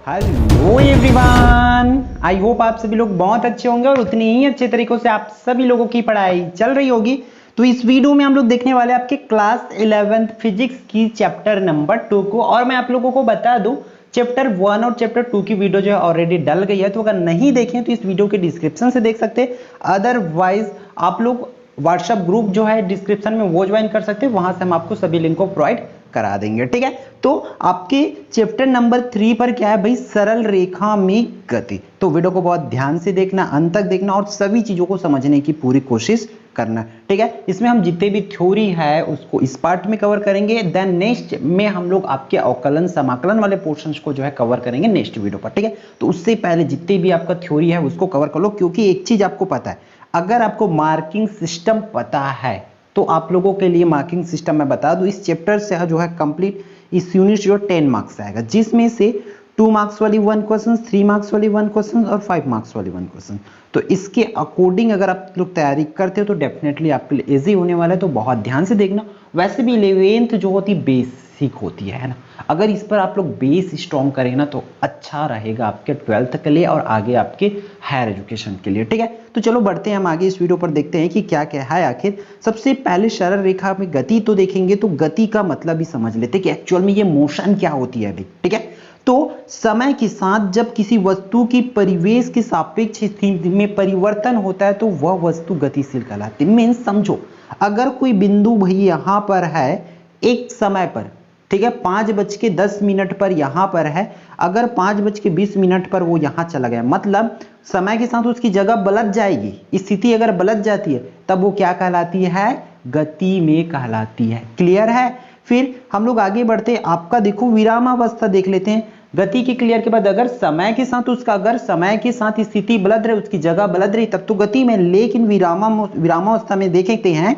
Hello everyone, I hope आप सभी लोग बहुत अच्छे होंगे और उतनी ही अच्छे तरीकों से आप सभी लोगों की पढ़ाई चल रही होगी। तो इस वीडियो में हम लोग देखने वाले हैं आपके क्लास 11th फिजिक्स की चैप्टर नंबर 2 को। और मैं आप लोगों को बता दूं, चैप्टर 1 और चैप्टर 2 की वीडियो जो है ऑलरेडी डल गई है, तो अगर नहीं देखें तो इस वीडियो के डिस्क्रिप्शन से देख सकते हैं। अदरवाइज आप लोग व्हाट्सएप ग्रुप जो है डिस्क्रिप्शन में वो ज्वाइन कर सकते हैं, वहां से हम आपको सभी लिंक को प्रोवाइड करा देंगे। ठीक है, तो आपके चैप्टर नंबर 3 पर क्या है भाई, सरल रेखा में गति। तो वीडियो को बहुत ध्यान से देखना, अंत तक देखना और सभी चीजों को समझने की पूरी कोशिश करना। ठीक है, इसमें हम जितने भी थ्योरी है उसको इस पार्ट में कवर करेंगे, देन नेक्स्ट में हम लोग आपके अवकलन समाकलन वाले पोर्शंस को जो है कवर करेंगे नेक्स्ट वीडियो पर। ठीक है, तो उससे पहले जितने भी आपका थ्योरी है उसको कवर कर लो, क्योंकि एक चीज आपको पता है, अगर आपको मार्किंग सिस्टम पता है तो आप लोगों के लिए मार्किंग सिस्टम मैं बता दूं, इस चैप्टर से जो है कंप्लीट इस यूनिट जो 10 मार्क्स आएगा, जिसमें से 2 मार्क्स वाली 1 क्वेश्चन, 3 मार्क्स वाली 1 क्वेश्चन और 5 मार्क्स वाली 1 क्वेश्चन। तो इसके अकॉर्डिंग अगर आप लोग तैयारी करते हो तो डेफिनेटली आपके लिए इजी होने वाला है। तो बहुत ध्यान से देखना। वैसे भी 11th जो होती बेसिक होती है ना, अगर इस पर आप लोग बेस स्ट्रॉन्ग करें ना तो अच्छा रहेगा आपके 12th के लिए और आगे आपके हायर एजुकेशन के लिए। ठीक है, तो चलो बढ़ते हैं हम आगे इस वीडियो पर, देखते हैं कि क्या क्या है आखिर। सबसे पहले सरल रेखा में गति तो देखेंगे, तो गति का मतलब भी समझ लेते हैं कि एक्चुअल में ये मोशन क्या होती है अभी। ठीक है, तो समय के साथ जब किसी वस्तु की परिवेश के सापेक्ष स्थिति में परिवर्तन होता है तो वह वस्तु गतिशील कहलाती है। मीन्स समझो, अगर कोई बिंदु भाई यहां पर है एक समय पर, ठीक है 5:10 पर यहां पर है, अगर 5:20 पर वो यहां चला गया, मतलब समय के साथ उसकी जगह बदल जाएगी। स्थिति अगर बदल जाती है तब वो क्या कहलाती है, गति में कहलाती है। क्लियर है। फिर हम लोग आगे बढ़ते हैं, आपका देखो विरामावस्था देख लेते हैं। गति के क्लियर के बाद अगर समय के साथ उसका, अगर समय के साथ स्थिति बदल रही, उसकी जगह बदल रही तब तो गति में। लेकिन विरामावस्था में देखते हैं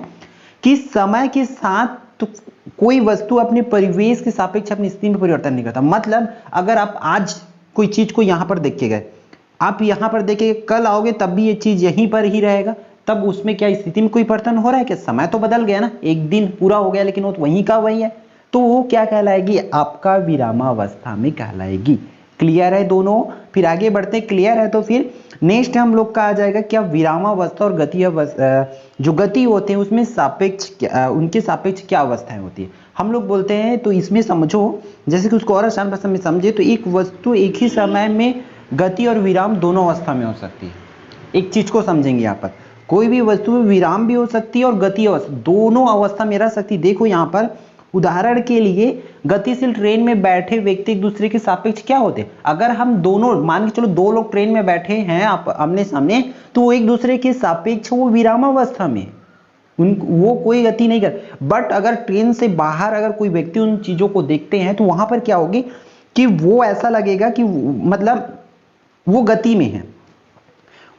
कि समय के साथ तो कोई वस्तु अपने परिवेश के सापेक्ष अपनी स्थिति में परिवर्तन नहीं करता। मतलब अगर आप आज कोई चीज को यहां पर देख के गए, आप यहां पर देखेंगे, कल आओगे तब भी ये चीज यहीं पर ही रहेगा, तब उसमें क्या स्थिति में कोई परिवर्तन हो रहा है क्या? समय तो बदल गया ना, एक दिन पूरा हो गया लेकिन वो तो वहीं का वही है, तो वो क्या कहलाएगी, आपका विरामावस्था में कहलाएगी। क्लियर है दोनों। फिर आगे बढ़ते, क्लियर है तो फिर नेक्स्ट हम लोग का आ जाएगा क्या, विरामावस्था और गति जो गति होते हैं उसमें सापेक्ष उनके सापेक्ष क्या अवस्थाएं होती है हम लोग बोलते हैं। तो इसमें समझो, जैसे कि उसको और आसान भाषा में समझे तो एक वस्तु एक ही समय में गति और विराम दोनों अवस्था में हो सकती है। एक चीज को समझेंगे यहाँ पर, कोई भी वस्तु में विराम भी हो सकती है और गति अवस्था, दोनों अवस्था में रह सकती है। देखो यहाँ पर उदाहरण के लिए, गतिशील ट्रेन में बैठे व्यक्ति एक दूसरे के सापेक्ष क्या होते हैं, अगर हम दोनों मान के चलो दो लोग ट्रेन में बैठे हैं आप आमने सामने, तो वो एक दूसरे के सापेक्ष वो विरामावस्था में, वो कोई गति नहीं कर। बट अगर ट्रेन से बाहर अगर कोई व्यक्ति उन चीजों को देखते हैं तो वहां पर क्या होगी कि वो ऐसा लगेगा कि मतलब वो गति में है।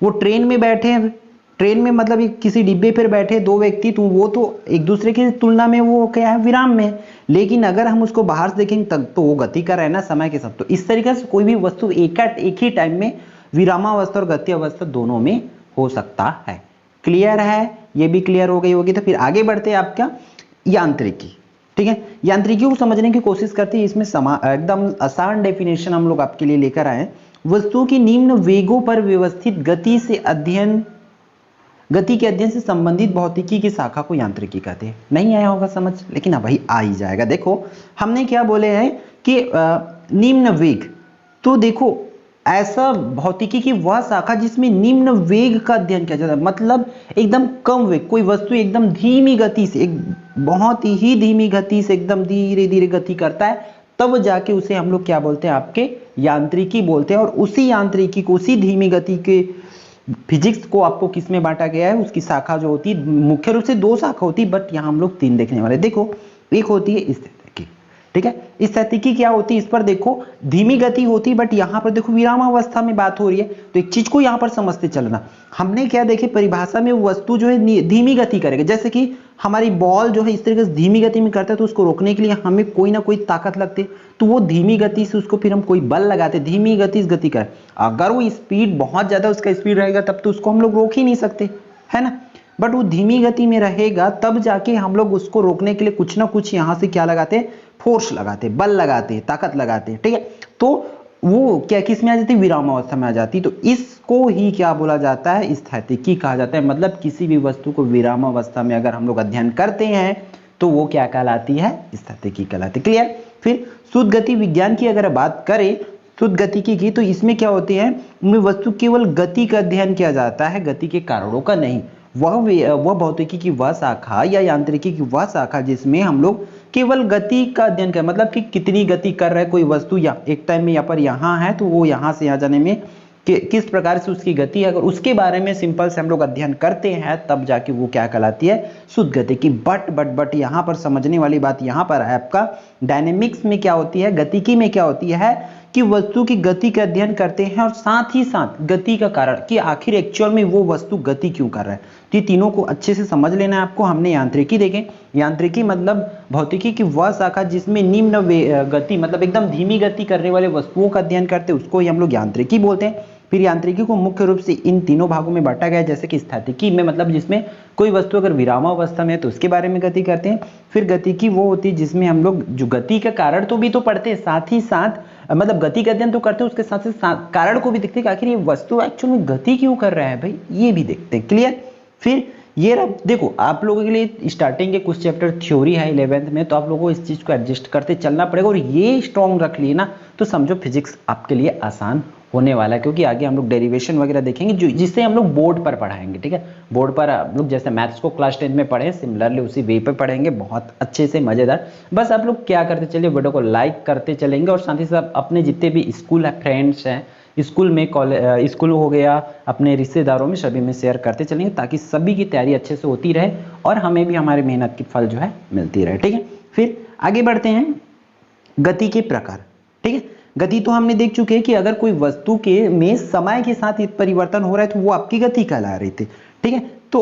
वो ट्रेन में बैठे हैं, ट्रेन में मतलब किसी डिब्बे पर बैठे दो व्यक्ति, तो वो तो एक दूसरे की तुलना में वो क्या है, विराम में है। लेकिन अगर हम उसको बाहर से देखेंगे तब तो वो गति कर रहा है ना समय के साथ। तो इस तरीके से कोई भी वस्तु एक ही टाइम में विरामावस्था और गति अवस्था दोनों में हो सकता है। क्लियर है, ये भी क्लियर हो गई होगी। तो फिर आगे बढ़ते हैं आपका यांत्रिकी। ठीक है, यांत्रिकी को समझने की कोशिश करते हैं। इसमें एकदम आसान डेफिनेशन हम लोग आपके लिए लेकर आए। वस्तुओं की निम्न वेगों पर व्यवस्थित गति के अध्ययन से संबंधित भौतिकी की शाखा को यांत्रिकी कहते हैं। नहीं आया होगा समझ, लेकिन अब भाई आ ही जाएगा। देखो हमने क्या बोले हैं कि निम्न वेग, तो देखो ऐसा भौतिकी की वह शाखा जिसमें निम्न वेग का अध्ययन किया जाता है, मतलब एकदम कम वेग, कोई वस्तु एकदम धीमी गति से, एक बहुत ही धीमी गति से एकदम धीरे धीरे गति करता है, तब जाके उसे हम लोग क्या बोलते हैं, आपके यांत्रिकी बोलते हैं। और उसी यांत्रिकी को, उसी धीमी गति के फिजिक्स को आपको किस में बांटा गया है, उसकी शाखा जो होती है, मुख्य रूप से 2 शाखा होती है, बट यहाँ हम लोग 3 देखने वाले। देखो एक होती है स्थितिकी। ठीक है, स्थितिकी क्या होती है, इस पर देखो धीमी गति होती है, बट यहाँ पर देखो विरामावस्था में बात हो रही है। तो एक चीज को यहाँ पर समझते चलना, हमने क्या देखे परिभाषा में, वस्तु जो है धीमी गति करेगा, जैसे कि हमारी बॉल जो है इस तरीके से धीमी गति में करता है, तो उसको रोकने के लिए हमें कोई ना कोई ताकत लगती है, तो वो धीमी गति से उसको फिर हम कोई बल लगाते, धीमी गति इस गति कर। अगर वो स्पीड बहुत ज्यादा उसका स्पीड रहेगा तब तो उसको हम लोग रोक ही नहीं सकते, है ना। बट वो धीमी गति में रहेगा तब जाके हम लोग उसको रोकने के लिए कुछ ना कुछ यहाँ से क्या लगाते हैं, फोर्स लगाते, बल लगाते, ताकत लगाते। ठीक है, तो वो क्या किस में आ जाती है, विरामावस्था में आ जाती है। तो इसको ही क्या बोला जाता है, स्थैतिकी कहा जाता है। मतलब किसी भी वस्तु को विरामावस्था में अगर हम लोग अध्ययन करते हैं तो वो क्या कहलाती है, स्थैतिकी कहलाती है। क्लियर। फिर शुद्ध गति विज्ञान की अगर बात करें, शुद्ध गतिकी की, तो इसमें क्या होती है, उनमें वस्तु केवल गति का अध्ययन किया जाता है, गति के कारणों का नहीं। वह भौतिकी की वह शाखा या यांत्रिकी की वह शाखा जिसमें हम लोग केवल गति का अध्ययन करें, मतलब कि कितनी गति कर रहा है कोई वस्तु, या एक टाइम में यहाँ पर यहाँ है तो वो यहाँ से यहाँ जाने में किस प्रकार से उसकी गति है, अगर उसके बारे में सिंपल से हम लोग अध्ययन करते हैं तब जाके वो क्या कहलाती है, शुद्ध गति की। बट यहाँ पर समझने वाली बात यहाँ पर है आपका, डायनेमिक्स में क्या होती है, गतिकी में क्या होती है कि वस्तु की गति का अध्ययन करते हैं और साथ ही साथ गति का कारण कि आखिर एक्चुअल में वो वस्तु गति क्यों कर रहा है। तो ये तीनों को अच्छे से समझ लेना है आपको। हमने यांत्रिकी देखें, यांत्रिकी मतलब भौतिकी की वह शाखा जिसमें निम्न गति मतलब एकदम धीमी गति करने वाले वस्तुओं का अध्ययन करते हैं, उसको ही हम लोग यांत्रिकी बोलते हैं। फिर यांत्रिकी को मुख्य रूप से इन तीनों भागों में बांटा गया है, जैसे कि स्थैतिकी में मतलब जिसमें कोई वस्तु अगर विरामावस्था में है तो उसके बारे में गति करते हैं। फिर गतिकी वो होती है जिसमें हम लोग जो गति का कारण तो भी तो पढ़ते हैं, साथ ही साथ मतलब गति का अध्ययन तो करते हैं, उसके साथ साथ कारण को भी देखते हैं कि आखिर ये वस्तु एक्चुअल में गति क्यों कर रहा है भाई, ये भी देखते हैं। क्लियर। फिर ये रहा, देखो आप लोगों के लिए स्टार्टिंग के कुछ चैप्टर थ्योरी है 11th में, तो आप लोगों को इस चीज को एडजस्ट करते चलना पड़ेगा और ये स्ट्रॉन्ग रख लिए ना तो समझो फिजिक्स आपके लिए आसान होने वाला है, क्योंकि आगे हम लोग डेरिवेशन वगैरह देखेंगे जो जिससे हम लोग बोर्ड पर पढ़ाएंगे। ठीक है, बोर्ड पर हम लोग जैसे मैथ्स को क्लास 10 में पढ़े सिमिलरली उसी वे पे पढ़ेंगे, बहुत अच्छे से मजेदार। बस आप लोग क्या करते चलिए, वीडियो को लाइक करते चलेंगे और साथ ही साथ अपने जितने भी स्कूल है फ्रेंड्स हैं, स्कूल में कॉलेज स्कूल हो गया, अपने रिश्तेदारों में सभी में शेयर करते चलेंगे ताकि सभी की तैयारी अच्छे से होती रहे और हमें भी हमारी मेहनत की फल जो है मिलती रहे। ठीक है, फिर आगे बढ़ते हैं गति के प्रकार। ठीक है, गति तो हमने देख चुके हैं कि अगर कोई वस्तु के में समय के साथ परिवर्तन हो रहा है तो वो आपकी गति कहला रही थी। ठीक है, तो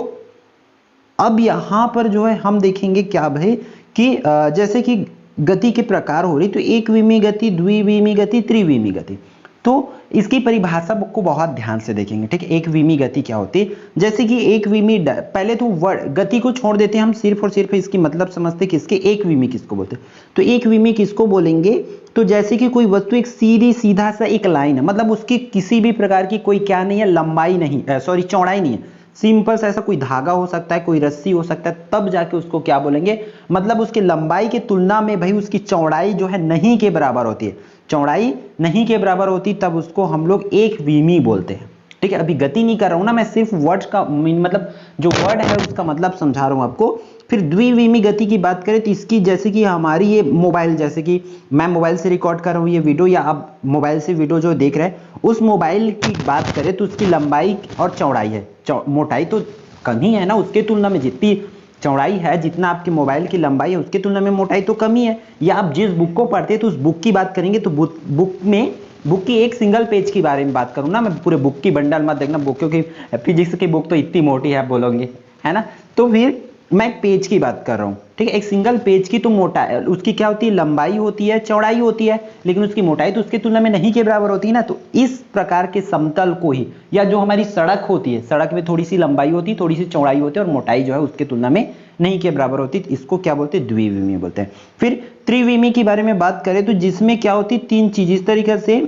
अब यहां पर जो है हम देखेंगे क्या भाई कि जैसे कि गति के प्रकार हो रही, तो एक विमी गति, द्विविमी गति, त्रिविमी गति। तो इसकी परिभाषा को बहुत ध्यान से देखेंगे। ठीक है, एक विमी गति क्या होती है, जैसे कि एक विमी, पहले तो गति को छोड़ देते हैं हम, सिर्फ और सिर्फ इसकी मतलब समझते किसके, एक विमी किसको बोलते हैं। तो एक विमी किसको बोलेंगे, तो जैसे कि कोई वस्तु एक सीधा सा एक लाइन है, मतलब उसकी किसी भी प्रकार की कोई क्या नहीं है, लंबाई नहीं, सॉरी चौड़ाई नहीं है, सिंपल सा ऐसा कोई धागा हो सकता है, कोई रस्सी हो सकता है, तब जाके उसको क्या बोलेंगे, मतलब उसकी लंबाई की तुलना में भाई उसकी चौड़ाई जो है नहीं के बराबर होती है, चौड़ाई नहीं के बराबर होती, तब उसको हम लोग एक विमी बोलते हैं। ठीक है, अभी गति नहीं कर रहा हूं ना मैं, सिर्फ वर्ड का मतलब जो वर्ड है उसका मतलब समझा रहा हूं आपको। फिर द्विविमी गति की बात करें तो इसकी, जैसे कि हमारी ये मोबाइल, जैसे कि मैं मोबाइल से रिकॉर्ड कर रहा हूँ ये वीडियो, या आप मोबाइल से वीडियो जो देख रहे हैं, उस मोबाइल की बात करें तो उसकी लंबाई और चौड़ाई है, मोटाई तो कम ही है ना, उसके तुलना में जितनी चौड़ाई है, जितना आपके मोबाइल की लंबाई है उसके तुलना में मोटाई तो कम ही है। या आप जिस बुक को पढ़ते हैं तो उस बुक की बात करेंगे तो बुक की एक सिंगल पेज के बारे में बात करूँ ना मैं, पूरे बुक की बंडल मत देखना बुक, क्योंकि फिजिक्स की बुक तो इतनी मोटी है आप बोलोगे, है ना। तो फिर मैं एक पेज की बात कर रहा हूँ। ठीक है, एक सिंगल पेज की तो मोटाई उसकी क्या होती है, लंबाई होती है, चौड़ाई होती है, लेकिन उसकी मोटाई तो उसके तुलना में नहीं के बराबर होती है ना। तो इस प्रकार के समतल को ही, या जो हमारी सड़क होती है, सड़क में थोड़ी सी लंबाई होती है, थोड़ी सी चौड़ाई होती है और मोटाई जो है उसके तुलना में नहीं के बराबर होती, इसको क्या बोलते हैं, द्विविमी बोलते हैं। फिर त्रिविमी के बारे में बात करें तो जिसमें क्या होती है, तीन चीज इस तरीके से,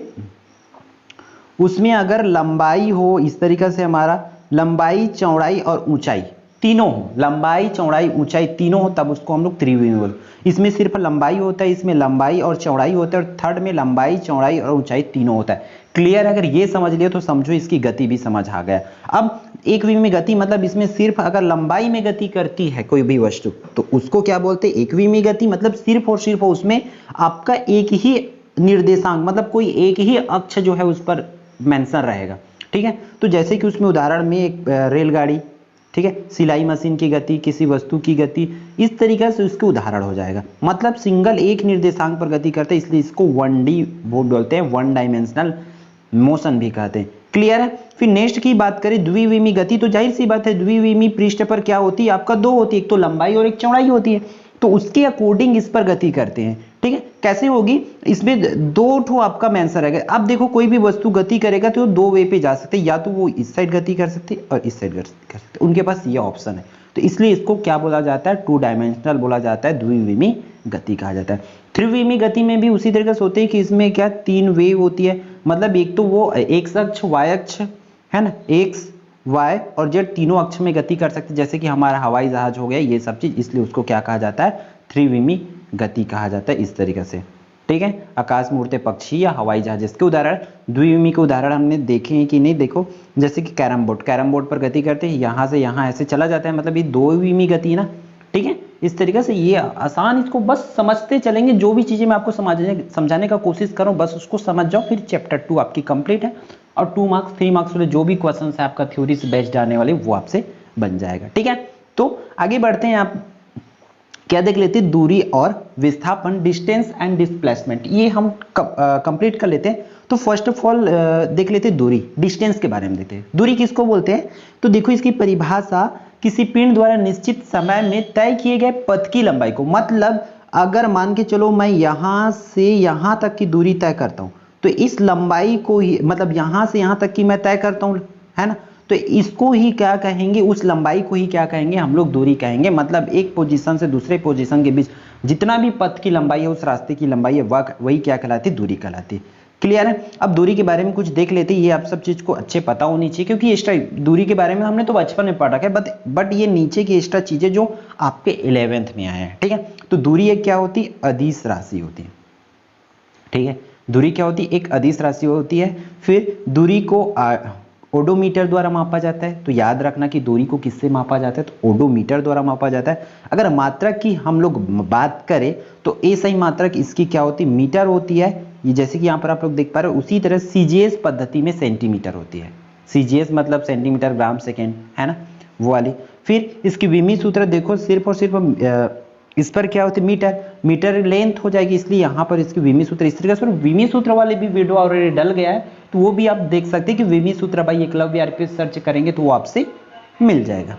उसमें अगर लंबाई हो इस तरीके से, हमारा लंबाई चौड़ाई और ऊंचाई तीनों हो, लंबाई चौड़ाई ऊंचाई तीनों हो, तब उसको हम लोग त्रिविमी बोलते। इसमें सिर्फ लंबाई होता है, इसमें लंबाई और चौड़ाई होता है, और थर्ड में लंबाई चौड़ाई और ऊंचाई तीनों होता है। क्लियर, अगर ये समझ लिया तो समझो इसकी गति भी समझ आ गया। अब एक विमी गति मतलब इसमें सिर्फ अगर लंबाई में गति करती है कोई भी वस्तु तो उसको क्या बोलते हैं, एक विमी गति, मतलब सिर्फ और सिर्फ उसमें आपका एक ही निर्देशांक, मतलब कोई एक ही अक्ष जो है उस पर मेंशन रहेगा। ठीक है, तो जैसे कि उसमें उदाहरण में एक रेलगाड़ी, ठीक है, सिलाई मशीन की गति, किसी वस्तु की गति, इस तरीके से उसके उदाहरण हो जाएगा। मतलब सिंगल एक निर्देशांक पर गति करते हैं, इसलिए इसको 1D बोलते हैं, वन डायमेंशनल मोशन भी कहते हैं। क्लियर है। फिर नेक्स्ट की बात करें द्विविमी गति, तो जाहिर सी बात है द्विविमी पृष्ठ पर क्या होती है, आपका दो होती है, एक तो लंबाई और एक चौड़ाई होती है, तो उसके अकॉर्डिंग इस पर गति करते हैं। ठीक है, कैसे होगी, इसमें दो ठो आपका मेंशन रहेगा। अब देखो कोई भी वस्तु गति करेगा तो दो वे पे जा सकते हैं, या तो वो इस साइड गति कर सकते हैं और इस साइड कर सकते हैं, उनके पास ये ऑप्शन है। तो इसलिए इसको क्या बोला जाता है, टू डायमेंशनल बोला जाता है, द्विविमी गति कहा जाता है। त्रिविमी गति में भी उसी तरीके से होते हैं कि इसमें क्या तीन वेव होती है, मतलब एक तो वो एक्स अक्ष वाई अक्ष है ना, एक्स वाई और जेड तीनों अक्ष में गति कर सकते, जैसे कि हमारा हवाई जहाज हो गया ये सब चीज, इसलिए उसको क्या कहा जाता है, त्रिविमी गति कहा जाता है इस तरीके से। ठीक है, आकाश में उड़ते पक्षी या हवाई जहाज, इसके उदाहरण द्विविमी के उदाहरण हमने देखे हैं कि नहीं, देखो जैसे कि कैरम बोर्ड पर गति करते हैं, यहाँ से यहाँ ऐसे चला जाता है, मतलब ये द्विविमी गति है ना। ठीक है, इस तरीके से ये आसान, इसको बस समझते चलेंगे, जो भी चीजें मैं आपको समझाने का कोशिश करूं बस उसको समझ जाओ, फिर चैप्टर 2 आपकी कंप्लीट है और 2 मार्क्स 3 मार्क्स वाले जो भी क्वेश्चन है आपका थ्योरी से बेस्ड आने वाले वो आपसे बन जाएगा। ठीक है, तो आगे बढ़ते हैं, आप क्या देख लेते हैं, दूरी और विस्थापन, डिस्टेंस एंड डिस्प्लेसमेंट, ये हम कंप्लीट कर लेते हैं। तो फर्स्ट ऑफ ऑल देख लेते हैं दूरी, डिस्टेंस के बारे में देखते हैं। दूरी किसको बोलते हैं, तो देखो इसकी परिभाषा किसी पिंड द्वारा निश्चित समय में तय किए गए पथ की लंबाई को, मतलब अगर मान के चलो मैं यहां से यहां तक की दूरी तय करता हूं तो इस लंबाई को ही, मतलब यहां से यहां तक की मैं तय करता हूं, है ना, तो इसको ही क्या कहेंगे, उस लंबाई को ही क्या कहेंगे, हम लोग दूरी कहेंगे। मतलब एक पोजीशन से दूसरे पोजीशन के बीच जितना भी पथ की लंबाई है, उस रास्ते की लंबाई है, वही क्या कहलाती है, दूरी कहलाती है। क्लियर है, अब दूरी के बारे में कुछ देख लेते हैं, ये आप सब चीज को अच्छे पता होनी चाहिए, क्योंकि एक्स्ट्रा दूरी के बारे में हमने तो बचपन में पढ़ा है, बट ये नीचे की एक्स्ट्रा चीजें जो आपके 11th में आए हैं। ठीक है, तो दूरी एक क्या होती है, अदिश राशि होती है। ठीक है, दूरी क्या होती है, एक अदिश राशि होती है। फिर दूरी को ओडोमीटर द्वारा मापा जाता है, तो याद रखना कि दूरी को किससे मापा जाता है, तो ओडोमीटर द्वारा मापा जाता है। अगर मात्रक की हम लोग बात करें तो ऐसा ही मात्रक इसकी क्या होती है, मीटर होती है, ये जैसे कि यहाँ पर आप लोग देख पा रहे हो। उसी तरह सीजीएस पद्धति में सेंटीमीटर होती है, सीजीएस मतलब सेंटीमीटर ग्राम सेकेंड, है ना, वो वाली। फिर इसकी विमी सूत्र देखो, सिर्फ और सिर्फ इस पर क्या होती है, मीटर लेंथ हो जाएगी, इसलिए यहाँ पर इसकी विमी सूत्र इस तरीके से। विमी सूत्र वाले भी वीडियो ऑलरेडी डल गया है, तो वो भी आप देख सकते हैं कि विमी सूत्र भाई एकलव्य आरपी सर्च करेंगे तो वो आपसे मिल जाएगा।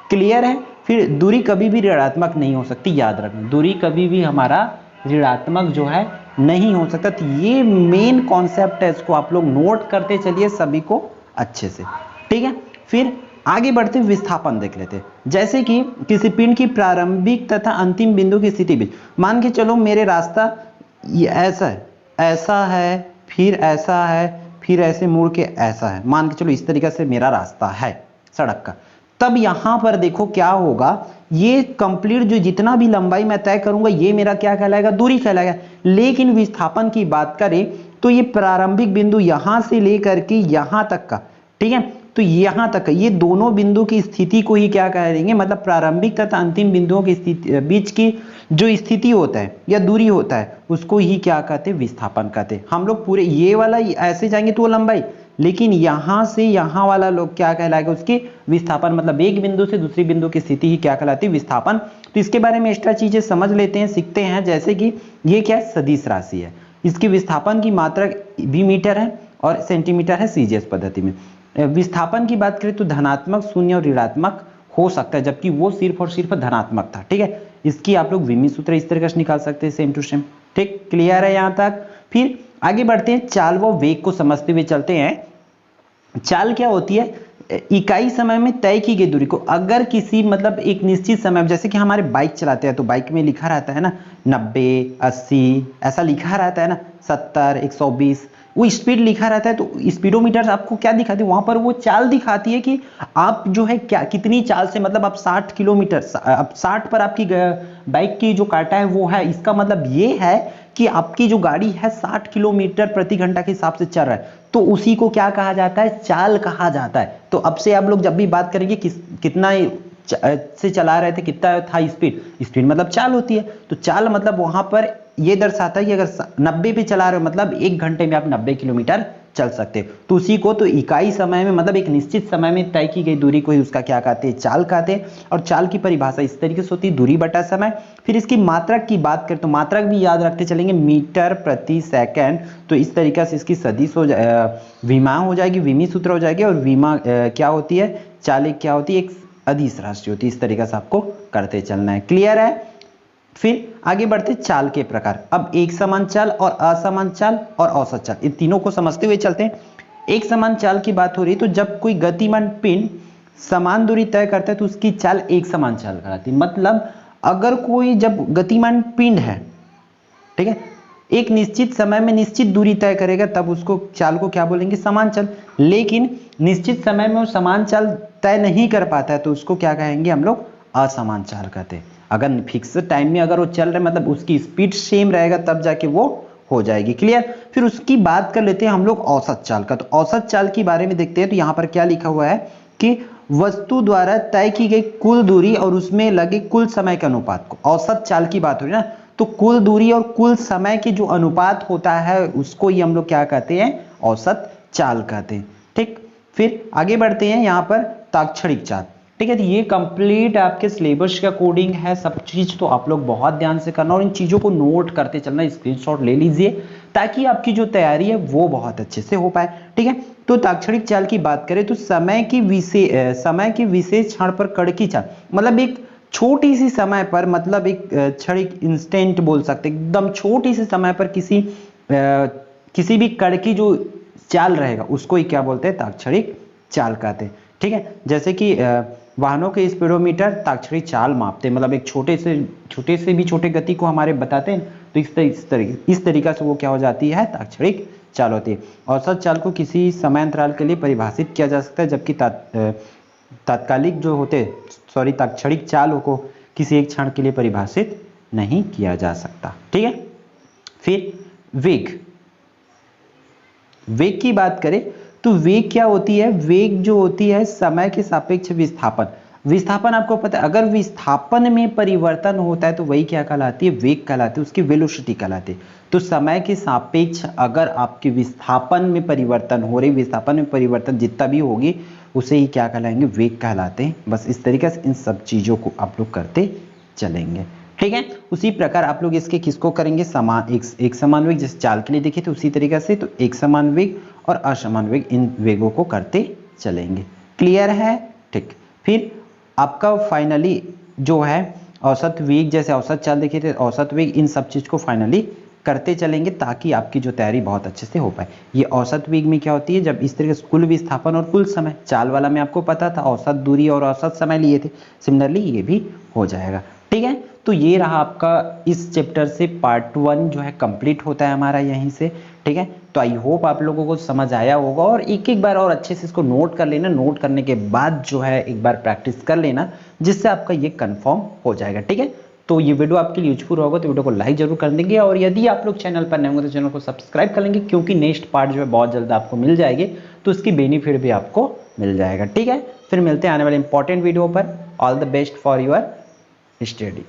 क्लियर है, फिर दूरी कभी भी ऋणात्मक नहीं हो सकती, याद रखना, दूरी कभी भी हमारा ऋणात्मक जो है नहीं हो सकता। तो ये मेन कॉन्सेप्ट है, इसको आप लोग नोट करते चलिए सभी को अच्छे से। ठीक है, फिर आगे बढ़ते विस्थापन देख लेते हैं। जैसे कि किसी पिंड की प्रारंभिक तथा अंतिम बिंदु की स्थिति बीच, मान के चलो मेरे रास्ता ये ऐसा है, ऐसा है, फिर ऐसा है, फिर ऐसे मुड़ के ऐसा है, मान के चलो इस तरीके से मेरा रास्ता है सड़क का। तब यहां पर देखो क्या होगा, ये कंप्लीट जो जितना भी लंबाई मैं तय करूंगा ये मेरा क्या कहलाएगा, दूरी कहलाएगा। लेकिन विस्थापन की बात करें तो ये प्रारंभिक बिंदु यहां से लेकर के यहां तक का, ठीक है, तो यहां तक ये दोनों बिंदु की स्थिति को ही क्या कहेंगे, मतलब प्रारंभिक तथा अंतिम बिंदुओं की स्थिति बीच की जो स्थिति होता है या दूरी होता है उसको ही क्या कहते हैं, विस्थापन कहते हैं। हम लोग पूरे ये वाला ऐसे जाएंगे तो वो लंबाई, लेकिन यहां से यहां वाला लोग क्या कहलाएगा, उसकी विस्थापन, मतलब एक बिंदु से दूसरी बिंदु की स्थिति ही क्या कहलाती है, विस्थापन। तो इसके बारे में एक्स्ट्रा चीजें समझ लेते हैं, सीखते हैं। जैसे कि ये क्या है, सदिश राशि है, इसकी विस्थापन की मात्रा भी मीटर है और सेंटीमीटर है सीजीएस पद्धति में। विस्थापन की बात करें तो धनात्मक, शून्य और ऋणात्मक हो सकता है, जबकि वो सिर्फ और सिर्फ धनात्मक था। ठीक है, इसकी आप लोग विमी सूत्र इस तरीके से निकाल सकते हैं, सेम टू सेम। ठीक, क्लियर है यहां तक। फिर आगे बढ़ते हैं, चाल व वेग को समझते हुए चलते हैं। चाल क्या होती है, इकाई समय में तय की गई दूरी को, अगर किसी मतलब एक निश्चित समय, जैसे कि हमारे बाइक चलाते हैं तो बाइक में लिखा रहता है ना 90, 80 ऐसा लिखा रहता है ना, 70, 120 वो स्पीड लिखा रहता है। तो स्पीडोमीटर आपको क्या दिखाती है, वहां पर वो चाल दिखाती है कि आप जो है क्या कितनी चाल से, मतलब आप 60 किलोमीटर, अब 60 पर आपकी बाइक की जो काटा है वो है, इसका मतलब ये है कि आपकी जो गाड़ी है 60 किलोमीटर प्रति घंटा के हिसाब से चल रहा है, तो उसी को क्या कहा जाता है, चाल कहा जाता है। तो अब से आप लोग जब भी बात करेंगे कितना से चला रहे थे, कितना था स्पीड मतलब चाल होती है। तो चाल मतलब वहां पर ये दर्शाता है कि अगर 90 पे चला रहे हो मतलब 1 घंटे में आप 90 किलोमीटर चल सकते हो। तो उसी को तो इकाई समय में, मतलब एक निश्चित समय में तय की गई दूरी को ही उसका क्या कहते हैं, चाल कहते हैं। और चाल की परिभाषा इस तरीके से होती है, दूरी बटा समय। फिर इसकी मात्रक की बात करें तो मात्रक भी याद रखते चलेंगे, मीटर प्रति सेकंड। तो इस तरीके से इसकी सदिश हो विमा हो जाएगी, विमी सूत्र हो जाएगी। और विमा क्या होती है, चाल क्या होती है, एक अदिश राशि होती है। इस तरीके से आपको करते चलना है। क्लियर है। फिर आगे बढ़ते चाल के प्रकार। अब एक समान चाल और असमान चाल और औसत चाल, इन तीनों को समझते हुए चलते हैं। एक समान चाल की बात हो रही है तो जब कोई गतिमान पिंड समान दूरी तय करता है तो उसकी चाल एक समान चाल कहलाती है। मतलब अगर कोई जब गतिमान पिंड है, ठीक है, एक निश्चित समय में निश्चित दूरी तय करेगा तब उसको चाल को क्या बोलेंगे, समान चाल। लेकिन निश्चित समय में वो समान चाल तय नहीं कर पाता है तो उसको क्या कहेंगे हम लोग, असमान चाल कहते हैं। अगर फिक्स टाइम में अगर वो चल रहा है मतलब उसकी स्पीड सेम रहेगा तब जाके वो हो जाएगी। क्लियर। फिर उसकी बात कर लेते हैं हम लोग औसत चाल का। तो औसत चाल के बारे में देखते हैं। तो यहाँ पर क्या लिखा हुआ है कि वस्तु द्वारा तय की गई कुल दूरी और उसमें लगे कुल समय के अनुपात को, औसत चाल की बात हो रही है ना, तो कुल दूरी और कुल समय के जो अनुपात होता है उसको ही हम लोग क्या कहते हैं, औसत चाल कहते हैं। ठीक। फिर आगे बढ़ते हैं यहाँ पर ताक्षणिक चाल। ठीक है। तो ये कंप्लीट आपके सिलेबस का कोडिंग है सब चीज, तो आप लोग बहुत ध्यान से करना और इन चीजों को नोट करते चलना, स्क्रीनशॉट ले लीजिए ताकि आपकी जो तैयारी है वो बहुत अच्छे से हो पाए। ठीक है। तो ताक्षणिक चाल की बात करें तो समय की विशेष क्षण पर कण की चाल, मतलब एक छोटी सी समय पर, मतलब एक क्षणिक इंस्टेंट बोल सकते, एकदम छोटी सी समय पर किसी भी कण की जो चाल रहेगा उसको ही क्या बोलते हैं, ताक्षणिक चाल कहते हैं। ठीक है। जैसे कि वाहनों के स्पीडोमीटर ताक्षणिक चाल मापते हैं, मतलब एक छोटे से भी छोटे गति को हमारे बताते हैं, तो इस तरीका से वो क्या हो जाती है, ताक्षणिक चाल होती है। औसत चाल को किसी समय अंतराल के लिए परिभाषित किया जा सकता है, जबकि तात्कालिक जो होते ताक्षणिक चाल को किसी एक क्षण के लिए परिभाषित नहीं किया जा सकता। ठीक है। फिर वेग की बात करें तो वेग क्या होती है, वेग जो होती है समय के सापेक्ष विस्थापन आपको पता है, अगर विस्थापन में परिवर्तन होता है तो वही क्या कहलाती है, वेग कहलाती है, उसकी वेलोसिटी कहलाती है। तो समय के सापेक्ष अगर आपके विस्थापन में परिवर्तन हो रही, विस्थापन में परिवर्तन जितना भी होगी उसे ही क्या कहलाएंगे, वेग कहलाते हैं। बस इस तरीके से इन सब चीजों को आप लोग करते चलेंगे। ठीक है। उसी प्रकार आप लोग इसके किसको करेंगे, समान एक समान वेग, जैसे चाल के लिए देखिए तो उसी तरीके से, तो एक समान वेग और असमान वेग, इन वेगों को करते चलेंगे। क्लियर है। ठीक। फिर आपका फाइनली जो है औसत वेग, जैसे औसत चाल देखिए तो औसत वेग, इन सब चीज को फाइनली करते चलेंगे ताकि आपकी जो तैयारी बहुत अच्छे से हो पाए। ये औसत वेग में क्या होती है, जब इस तरीके से कुल विस्थापन और कुल समय, चाल वाला में आपको पता था औसत दूरी और औसत समय लिए थे, सिमिलरली ये भी हो जाएगा। ठीक है। तो ये रहा आपका इस चैप्टर से पार्ट 1 जो है कंप्लीट होता है हमारा यहीं से। ठीक है। तो आई होप आप लोगों को समझ आया होगा, और एक बार और अच्छे से इसको नोट कर लेना, नोट करने के बाद जो है एक बार प्रैक्टिस कर लेना, जिससे आपका ये कंफर्म हो जाएगा। ठीक है। तो ये वीडियो आपके लिए यूजफुल होगा तो वीडियो को लाइक जरूर कर देंगे, और यदि आप लोग चैनल पर नए होंगे तो चैनल को सब्सक्राइब कर लेंगे, क्योंकि नेक्स्ट पार्ट जो है बहुत जल्द आपको मिल जाएगी, तो उसकी बेनिफिट भी आपको मिल जाएगा। ठीक है। फिर मिलते हैं आने वाले इंपॉर्टेंट वीडियो पर। All the best for your study.